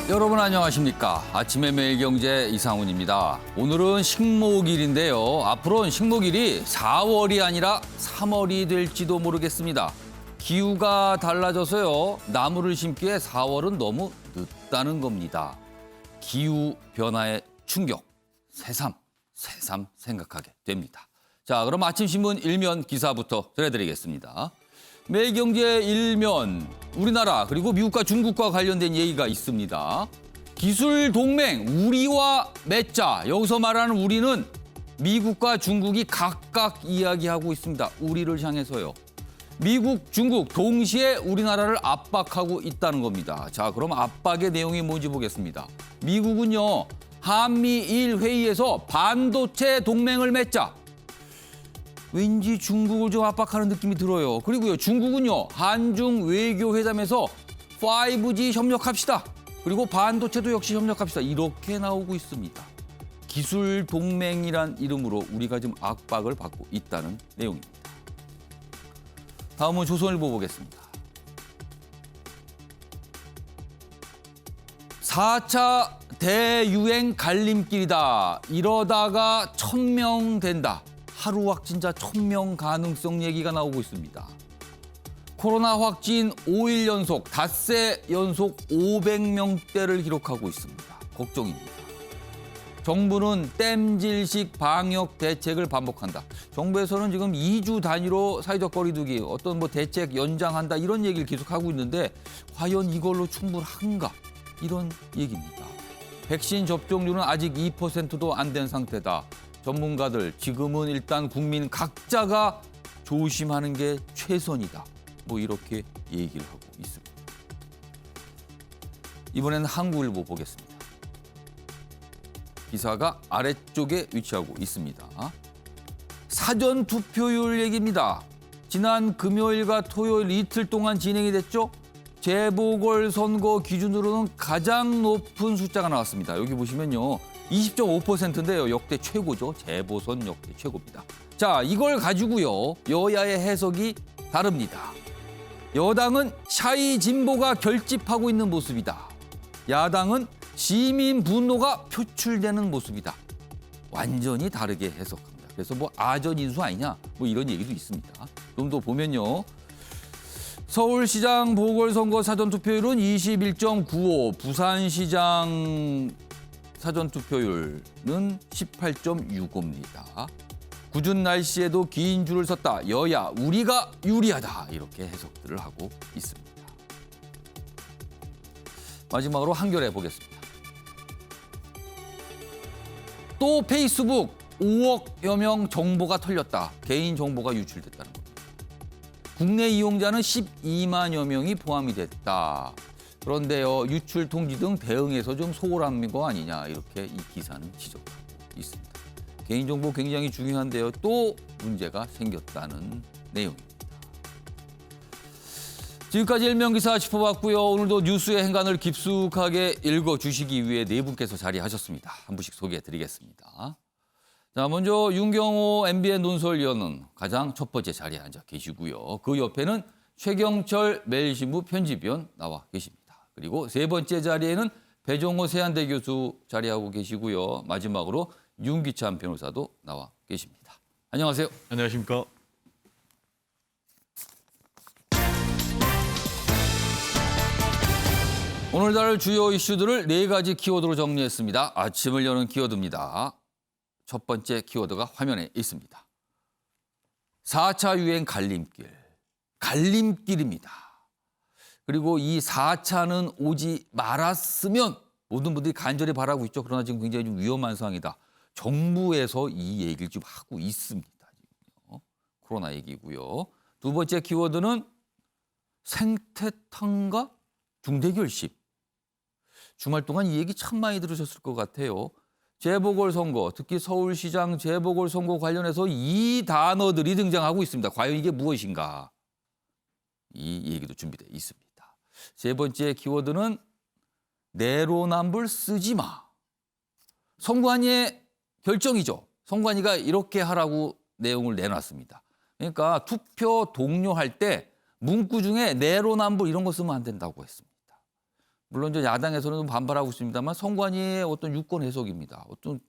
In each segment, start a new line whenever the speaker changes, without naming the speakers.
여러분 안녕하십니까? 아침의 매일경제 이상훈입니다. 오늘은 식목일인데요. 앞으로는 식목일이 4월이 아니라 3월이 될지도 모르겠습니다. 기후가 달라져서요. 나무를 심기에 4월은 너무 늦다는 겁니다. 기후 변화의 충격, 새삼 생각하게 됩니다. 자, 그럼 아침 신문 일면 기사부터 전해드리겠습니다. 매일경제 일면, 우리나라 그리고 미국과 중국과 관련된 얘기가 있습니다. 기술 동맹, 우리와 맺자. 여기서 말하는 우리는 미국과 중국이 각각 이야기하고 있습니다. 우리를 향해서요. 미국, 중국 동시에 우리나라를 압박하고 있다는 겁니다. 자, 그럼 압박의 내용이 뭔지 보겠습니다. 미국은요, 한미일 회의에서 반도체 동맹을 맺자. 왠지 중국을 좀 압박하는 느낌이 들어요. 그리고요, 중국은요, 한중 외교회담에서 5G 협력합시다. 그리고 반도체도 역시 협력합시다. 이렇게 나오고 있습니다. 기술 동맹이란 이름으로 우리가 지금 압박을 받고 있다는 내용입니다. 다음은 조선일보 보겠습니다. 4차 대유행 갈림길이다. 이러다가 1000명 된다. 하루 확진자 1000명 가능성 얘기가 나오고 있습니다. 코로나 확진 5일 연속, 닷새 연속 500명대를 기록하고 있습니다. 걱정입니다. 정부는 땜질식 방역 대책을 반복한다. 정부에서는 지금 2주 단위로 사회적 거리두기, 어떤 대책 연장한다 이런 얘기를 계속하고 있는데 과연 이걸로 충분한가? 이런 얘기입니다. 백신 접종률은 아직 2%도 안 된 상태다. 전문가들 지금은 일단 국민 각자가 조심하는 게 최선이다. 이렇게 얘기를 하고 있습니다. 이번에는 한국일보 보겠습니다. 기사가 아래쪽에 위치하고 있습니다. 사전 투표율 얘기입니다. 지난 금요일과 토요일 이틀 동안 진행이 됐죠. 재보궐선거 기준으로는 가장 높은 숫자가 나왔습니다. 여기 보시면요. 20.5%인데요. 역대 최고죠. 재보선 역대 최고입니다. 자, 이걸 가지고요. 여야의 해석이 다릅니다. 여당은 샤이 진보가 결집하고 있는 모습이다. 야당은 시민 분노가 표출되는 모습이다. 완전히 다르게 해석합니다. 그래서 아전인수 아니냐 이런 얘기도 있습니다. 좀 더 보면요. 서울시장 보궐선거 사전투표율은 21.95, 부산시장 사전투표율은 18.65입니다. 궂은 날씨에도 긴 줄을 섰다. 여야 우리가 유리하다. 이렇게 해석들을 하고 있습니다. 마지막으로 한겨레 보겠습니다. 또 페이스북 5억여 명 정보가 털렸다. 개인 정보가 유출됐다는 겁니다. 국내 이용자는 12만여 명이 포함이 됐다. 그런데요, 유출 통지 등 대응에서 좀 소홀한 거 아니냐 이렇게 이 기사는 지적하고 있습니다. 개인정보 굉장히 중요한데요, 또 문제가 생겼다는 내용입니다. 지금까지 일면기사 짚어봤고요. 오늘도 뉴스의 행간을 깊숙하게 읽어주시기 위해 네 분께서 자리하셨습니다. 한 분씩 소개해드리겠습니다. 자, 먼저 윤경호 MBN 논설위원은 가장 첫 번째 자리에 앉아 계시고요. 그 옆에는 최경철 매일신부 편집위원 나와 계십니다. 그리고 세 번째 자리에는 배종호 세한대 교수 자리하고 계시고요. 마지막으로 윤기찬 변호사도 나와 계십니다. 안녕하세요.
안녕하십니까.
오늘 다룰 주요 이슈들을 네 가지 키워드로 정리했습니다. 아침을 여는 키워드입니다. 첫 번째 키워드가 화면에 있습니다. 4차 유행 갈림길. 갈림길입니다. 그리고 이 4차는 오지 말았으면 모든 분들이 간절히 바라고 있죠. 그러나 지금 굉장히 좀 위험한 상황이다. 정부에서 이 얘기를 좀 하고 있습니다. 지금요. 코로나 얘기고요. 두 번째 키워드는 생태탕과 중대결심. 주말 동안 이 얘기 참 많이 들으셨을 것 같아요. 재보궐선거, 특히 서울시장 재보궐선거 관련해서 이 단어들이 등장하고 있습니다. 과연 이게 무엇인가? 이 얘기도 준비되어 있습니다. 세 번째 키워드는 내로남불 쓰지 마. 선관위의 결정이죠. 선관위가 이렇게 하라고 내용을 내놨습니다. 그러니까 투표 독려할 때 문구 중에 내로남불 이런 거 쓰면 안 된다고 했습니다. 물론 이제 야당에서는 반발하고 있습니다만 선관위의 어떤 유권 해석입니다. 어떤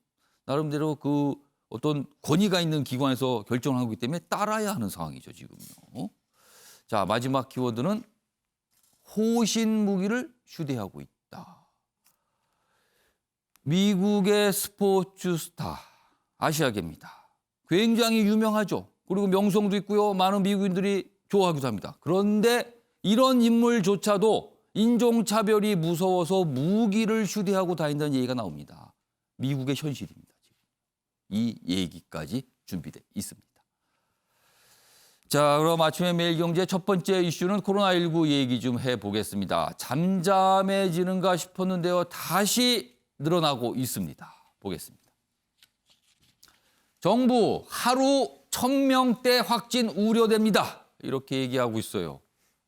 나름대로 그 어떤 권위가 있는 기관에서 결정을 하기 때문에 따라야 하는 상황이죠, 지금요. 자, 마지막 키워드는 호신 무기를 휴대하고 있다. 미국의 스포츠 스타, 아시아계입니다. 굉장히 유명하죠. 그리고 명성도 있고요. 많은 미국인들이 좋아하기도 합니다. 그런데 이런 인물조차도 인종차별이 무서워서 무기를 휴대하고 다닌다는 얘기가 나옵니다. 미국의 현실입니다. 지금. 이 얘기까지 준비되어 있습니다. 자, 그럼 아침에 매일경제 첫 번째 이슈는 코로나19 얘기 좀 해보겠습니다. 잠잠해지는가 싶었는데요. 다시 늘어나고 있습니다. 보겠습니다. 정부 하루 1,000명대 확진 우려됩니다. 이렇게 얘기하고 있어요.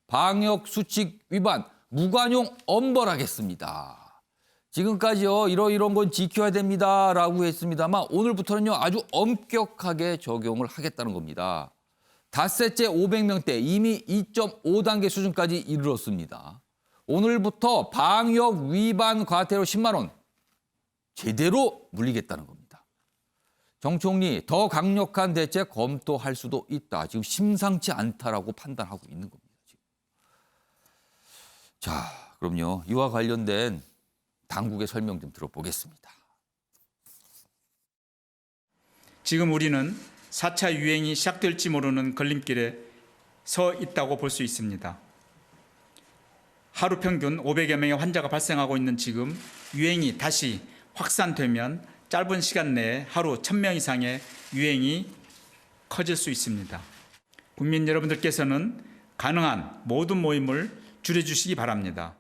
방역 수칙 위반, 무관용 엄벌하겠습니다. 지금까지요, 이런 건 지켜야 됩니다라고 했습니다만 오늘부터는요, 아주 엄격하게 적용을 하겠다는 겁니다. 닷새째 500명대 이미 2.5단계 수준까지 이르렀습니다. 오늘부터 방역 위반 과태료 10만 원 제대로 물리겠다는 겁니다. 정 총리 더 강력한 대책 검토할 수도 있다. 지금 심상치 않다라고 판단하고 있는 겁니다. 지금. 자, 그럼요. 이와 관련된 당국의 설명 좀 들어보겠습니다.
지금 우리는 4차 유행이 시작될지 모르는 걸림길에 서 있다고 볼 수 있습니다. 하루 평균 500여 명의 환자가 발생하고 있는 지금 유행이 다시 확산되면 짧은 시간 내에 하루 1,000명 이상의 유행이 커질 수 있습니다. 국민 여러분들께서는 가능한 모든 모임을 줄여주시기 바랍니다.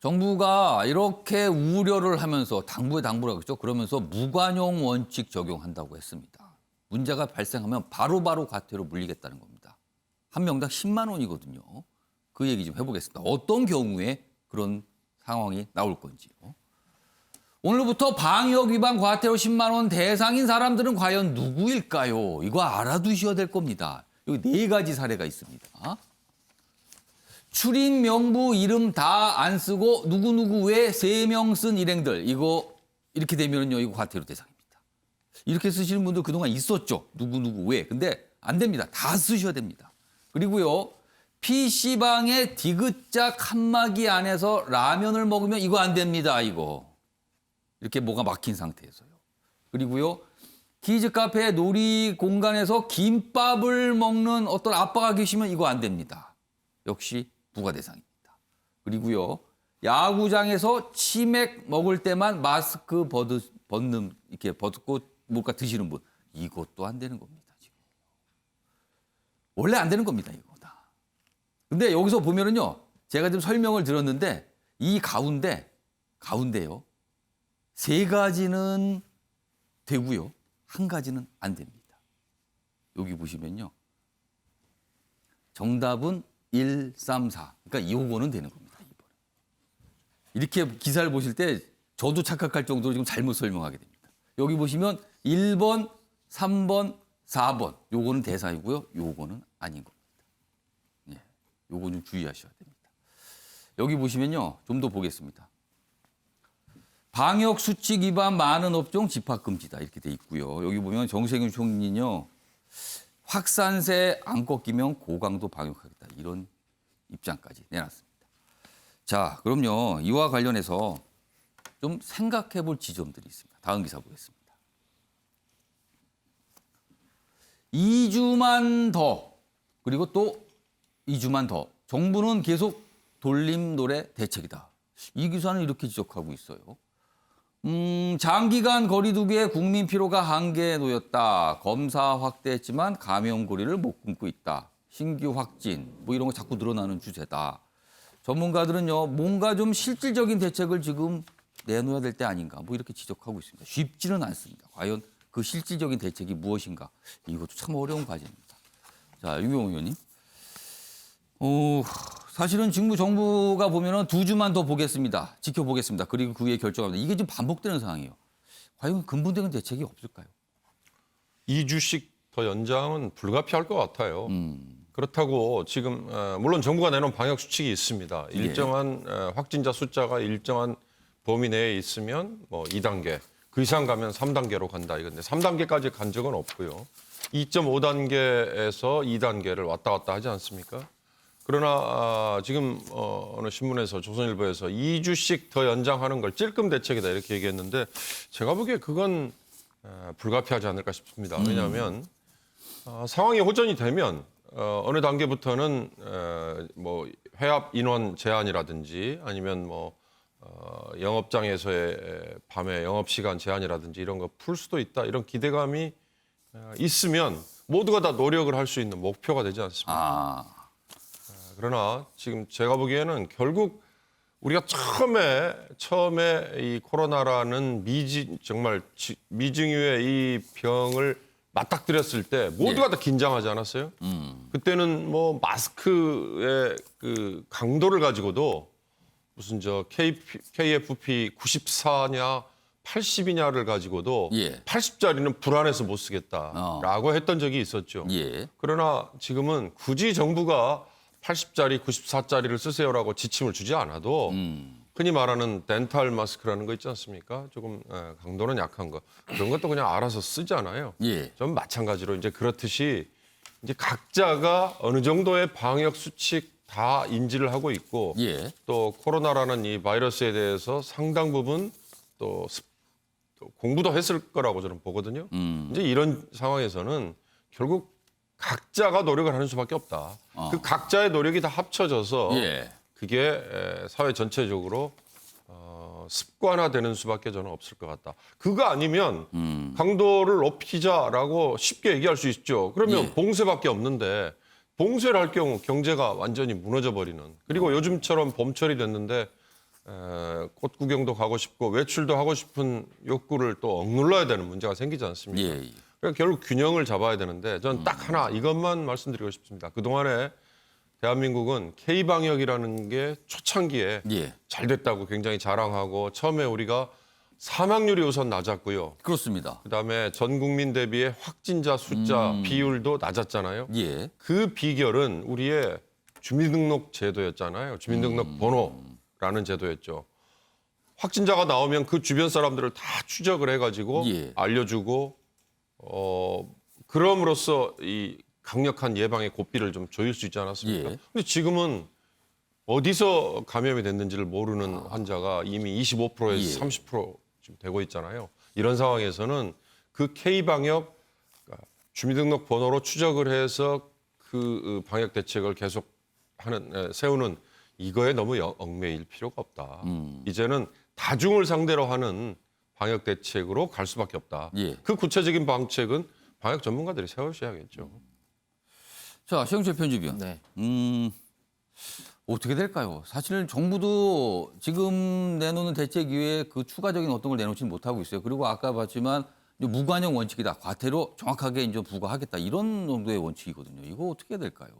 정부가 이렇게 우려를 하면서 당부라고 했죠. 그러면서 무관용 원칙 적용한다고 했습니다. 문제가 발생하면 바로바로 과태료 물리겠다는 겁니다. 한 명당 10만 원이거든요. 그 얘기 좀 해보겠습니다. 어떤 경우에 그런 상황이 나올 건지요. 오늘부터 방역 위반 과태료 10만 원 대상인 사람들은 과연 누구일까요? 이거 알아두셔야 될 겁니다. 여기 4가지 사례가 있습니다. 출입 명부 이름 다 안 쓰고 누구누구 외 3명 쓴 일행들. 이거 이렇게 되면요, 이거 과태료 대상입니다. 이렇게 쓰시는 분들 그동안 있었죠. 누구누구 외. 근데 안 됩니다. 다 쓰셔야 됩니다. 그리고요, PC방에 디귿자 칸막이 안에서 라면을 먹으면 이거 안 됩니다. 이거. 이렇게 뭐가 막힌 상태에서요. 그리고요, 키즈 카페 놀이 공간에서 김밥을 먹는 어떤 아빠가 계시면 이거 안 됩니다. 역시 부과 대상입니다. 그리고요, 야구장에서 치맥 먹을 때만 마스크 벗는, 이렇게 벗고 뭔가 드시는 분, 이것도 안 되는 겁니다. 지금. 원래 안 되는 겁니다, 이거 다. 근데 여기서 보면은요, 제가 지금 설명을 들었는데 이 가운데요, 3가지는 되고요, 1가지는 안 됩니다. 여기 보시면요, 정답은 1, 3, 4. 그러니까 요거는 되는 겁니다. 이번에. 이렇게 기사를 보실 때 저도 착각할 정도로 지금 잘못 설명하게 됩니다. 여기 보시면 1번, 3번, 4번. 요거는 대상이고요. 요거는 아닌 겁니다. 예, 요거 좀 주의하셔야 됩니다. 여기 보시면요, 좀 더 보겠습니다. 방역 수칙 위반 많은 업종 집합 금지다. 이렇게 돼 있고요. 여기 보면 정세균 총리는요, 확산세 안 꺾이면 고강도 방역하겠다. 이런 입장까지 내놨습니다. 자, 그럼요. 이와 관련해서 좀 생각해 볼 지점들이 있습니다. 다음 기사 보겠습니다. 2주만 더, 그리고 또 2주만 더. 정부는 계속 돌림노래 대책이다. 이 기사는 이렇게 지적하고 있어요. 장기간 거리 두기에 국민 피로가 한계에 놓였다. 검사 확대했지만 감염 고리를 못 끊고 있다. 신규 확진, 뭐 이런 거 자꾸 늘어나는 추세다. 전문가들은요, 뭔가 좀 실질적인 대책을 지금 내놓아야 될 때 아닌가, 뭐 이렇게 지적하고 있습니다. 쉽지는 않습니다. 과연 그 실질적인 대책이 무엇인가? 이것도 참 어려운 과제입니다. 자, 유병호 의원님. 사실은 지금 정부가 보면은 2주만 더 보겠습니다. 지켜보겠습니다. 그리고 그 후에 결정합니다. 이게 지금 반복되는 상황이에요. 과연 근본적인 대책이 없을까요?
2주씩 더 연장은 불가피할 것 같아요. 그렇다고 지금 물론 정부가 내놓은 방역 수칙이 있습니다. 일정한 확진자 숫자가 일정한 범위 내에 있으면 뭐 2단계, 그 이상 가면 3단계로 간다 이건데 3단계까지 간 적은 없고요. 2.5단계에서 2단계를 왔다 갔다 하지 않습니까? 그러나 지금 어느 신문에서 조선일보에서 2주씩 더 연장하는 걸 찔끔 대책이다 이렇게 얘기했는데 제가 보기에 그건 불가피하지 않을까 싶습니다. 왜냐하면 상황이 호전이 되면 어느 단계부터는 뭐 회합 인원 제한이라든지 아니면 뭐 영업장에서의 밤에 영업 시간 제한이라든지 이런 거 풀 수도 있다 이런 기대감이 있으면 모두가 다 노력을 할 수 있는 목표가 되지 않습니까? 그러나 지금 제가 보기에는 결국 우리가 처음에 이 코로나라는 정말 미증유의 이 병을 맞닥뜨렸을 때 모두가 다 긴장하지 않았어요? 그때는 뭐 마스크의 그 강도를 가지고도 무슨 KFP 94냐 80이냐를 가지고도 80짜리는 불안해서 못 쓰겠다라고 했던 적이 있었죠. 그러나 지금은 굳이 정부가 80짜리, 94짜리를 쓰세요라고 지침을 주지 않아도 흔히 말하는 덴탈 마스크라는 거 있지 않습니까? 조금 강도는 약한 거. 그런 것도 그냥 알아서 쓰잖아요. 좀 마찬가지로 이제 그렇듯이 이제 각자가 어느 정도의 방역 수칙 다 인지를 하고 있고 또 코로나라는 이 바이러스에 대해서 상당 부분 또 공부도 했을 거라고 저는 보거든요. 이제 이런 상황에서는 결국 각자가 노력을 하는 수밖에 없다. 그 각자의 노력이 다 합쳐져서 그게 사회 전체적으로 습관화되는 수밖에 저는 없을 것 같다. 그거 아니면 강도를 높이자라고 쉽게 얘기할 수 있죠. 그러면 봉쇄밖에 없는데 봉쇄를 할 경우 경제가 완전히 무너져 버리는. 그리고 요즘처럼 봄철이 됐는데 꽃 구경도 가고 싶고 외출도 하고 싶은 욕구를 또 억눌러야 되는 문제가 생기지 않습니까? 그러니까 결국 균형을 잡아야 되는데 저는 딱 하나 이것만 말씀드리고 싶습니다. 그동안에 대한민국은 K방역이라는 게 초창기에 잘 됐다고 굉장히 자랑하고 처음에 우리가 사망률이 우선 낮았고요.
그렇습니다.
그다음에 전 국민 대비의 확진자 숫자 비율도 낮았잖아요. 그 비결은 우리의 주민등록 제도였잖아요. 주민등록 번호라는 제도였죠. 확진자가 나오면 그 주변 사람들을 다 추적을 해가지고 알려주고 그럼으로써 이 강력한 예방의 고삐를 좀 조일 수 있지 않았습니까? 근데 지금은 어디서 감염이 됐는지를 모르는 환자가 이미 25%에서 30% 지금 되고 있잖아요. 이런 상황에서는 그 K방역 주민등록 번호로 추적을 해서 그 방역 대책을 계속 세우는 이거에 너무 얽매일 필요가 없다. 이제는 다중을 상대로 하는 방역 대책으로 갈 수밖에 없다. 그 구체적인 방책은 방역 전문가들이 세우셔야겠죠.
자, 최영철 편집위원. 어떻게 될까요? 사실은 정부도 지금 내놓는 대책 이외에 그 추가적인 어떤 걸 내놓지는 못하고 있어요. 그리고 아까 봤지만 무관용 원칙이다. 과태료 정확하게 이제 부과하겠다. 이런 정도의 원칙이거든요. 이거 어떻게 해야 될까요?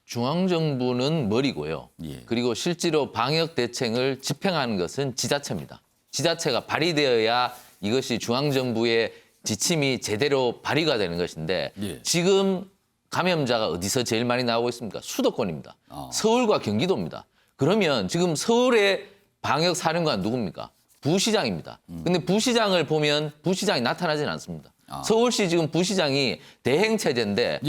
중앙정부는 머리고요. 그리고 실제로 방역 대책을 집행하는 것은 지자체입니다. 지자체가 발의되어야 이것이 중앙정부의 지침이 제대로 발의가 되는 것인데 지금 감염자가 어디서 제일 많이 나오고 있습니까? 수도권입니다. 서울과 경기도입니다. 그러면 지금 서울의 방역 사령관 누굽니까? 부시장입니다. 근데 부시장을 보면 부시장이 나타나지는 않습니다. 서울시 지금 부시장이 대행체제인데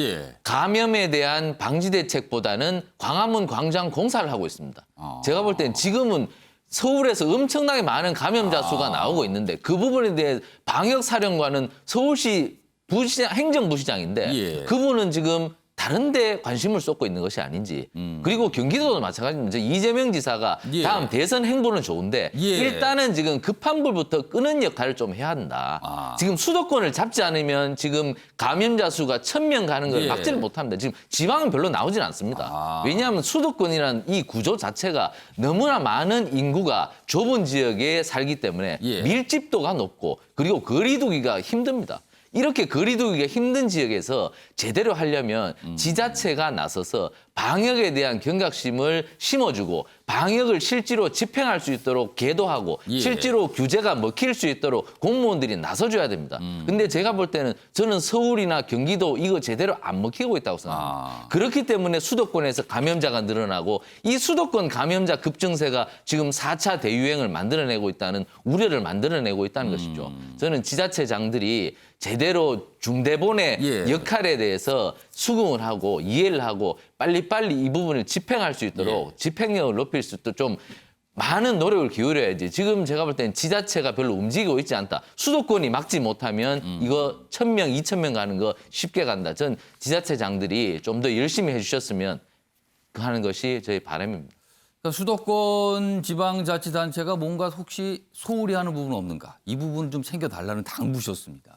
감염에 대한 방지 대책보다는 광화문 광장 공사를 하고 있습니다. 제가 볼 때는 지금은 서울에서 엄청나게 많은 감염자 수가 나오고 있는데 그 부분에 대해 방역사령관은 서울시 행정부시장인데 그분은 지금 다른 데 관심을 쏟고 있는 것이 아닌지. 그리고 경기도도 마찬가지입니다. 이재명 지사가 다음 대선 행보는 좋은데 일단은 지금 급한 불부터 끄는 역할을 좀 해야 한다. 지금 수도권을 잡지 않으면 지금 감염자 수가 1000명 가는 걸 막지를 못합니다. 지금 지방은 별로 나오질 않습니다. 왜냐하면 수도권이라는 이 구조 자체가 너무나 많은 인구가 좁은 지역에 살기 때문에 밀집도가 높고 그리고 거리 두기가 힘듭니다. 이렇게 거리 두기가 힘든 지역에서 제대로 하려면 지자체가 나서서 방역에 대한 경각심을 심어주고 방역을 실제로 집행할 수 있도록 계도하고
예.
실제로 규제가 먹힐 수 있도록 공무원들이 나서줘야 됩니다. 근데 제가 볼 때는 저는 서울이나 경기도 이거 제대로 안 먹히고 있다고 생각합니다. 그렇기 때문에 수도권에서 감염자가 늘어나고 이 수도권 감염자 급증세가 지금 4차 대유행을 만들어내고 있다는 우려를 만들어내고 있다는 것이죠. 저는 지자체장들이 제대로 중대본의
예.
역할에 대해서 수긍을 하고 이해를 하고 빨리빨리 이 부분을 집행할 수 있도록
예.
집행력을 높일 수 있도록 좀 많은 노력을 기울여야지. 지금 제가 볼 때는 지자체가 별로 움직이고 있지 않다. 수도권이 막지 못하면 이거 1,000명, 2,000명 가는 거 쉽게 간다. 전 지자체장들이 좀 더 열심히 해주셨으면 하는 것이 저희 바람입니다.
그러니까 수도권 지방자치단체가 뭔가 혹시 소홀히 하는 부분은 없는가? 이 부분 좀 챙겨달라는 당부셨습니다.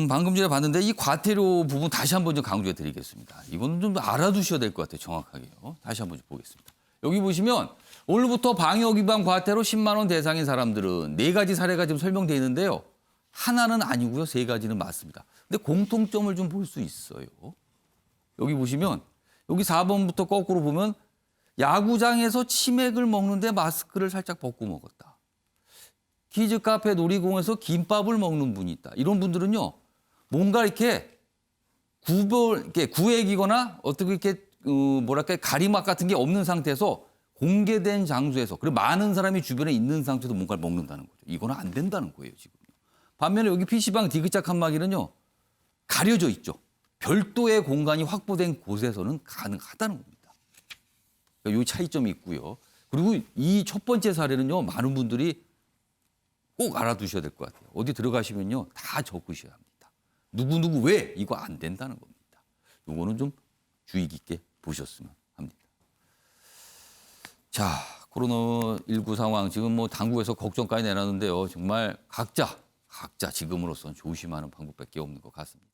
방금 전에 봤는데 이 과태료 부분 다시 한번 좀 강조해 드리겠습니다. 이거는 좀 알아두셔야 될 것 같아요. 정확하게요. 다시 한번 좀 보겠습니다. 여기 보시면 오늘부터 방역 위반 과태료 10만 원 대상인 사람들은 4가지 사례가 지금 설명되어 있는데요. 하나는 아니고요. 3가지는 맞습니다. 근데 공통점을 좀 볼 수 있어요. 여기 보시면 여기 4번부터 거꾸로 보면 야구장에서 치맥을 먹는데 마스크를 살짝 벗고 먹었다. 키즈 카페 놀이공원에서 김밥을 먹는 분이 있다. 이런 분들은요, 뭔가 이렇게 구획이거나 어떻게 이렇게 뭐랄까 가리막 같은 게 없는 상태에서 공개된 장소에서 그리고 많은 사람이 주변에 있는 상태에서 뭔가를 먹는다는 거죠. 이거는 안 된다는 거예요, 지금. 반면에 여기 PC방 디귿자 칸막이는요, 가려져 있죠. 별도의 공간이 확보된 곳에서는 가능하다는 겁니다. 그러니까 이 차이점이 있고요. 그리고 이 첫 번째 사례는요, 많은 분들이 꼭 알아두셔야 될 것 같아요. 어디 들어가시면요, 다 적으셔야 합니다. 누구누구 왜 이거 안 된다는 겁니다. 이거는 좀 주의 깊게 보셨으면 합니다. 자, 코로나19 상황 지금 뭐 당국에서 걱정까지 내놨는데요. 정말 각자 지금으로선 조심하는 방법밖에 없는 것 같습니다.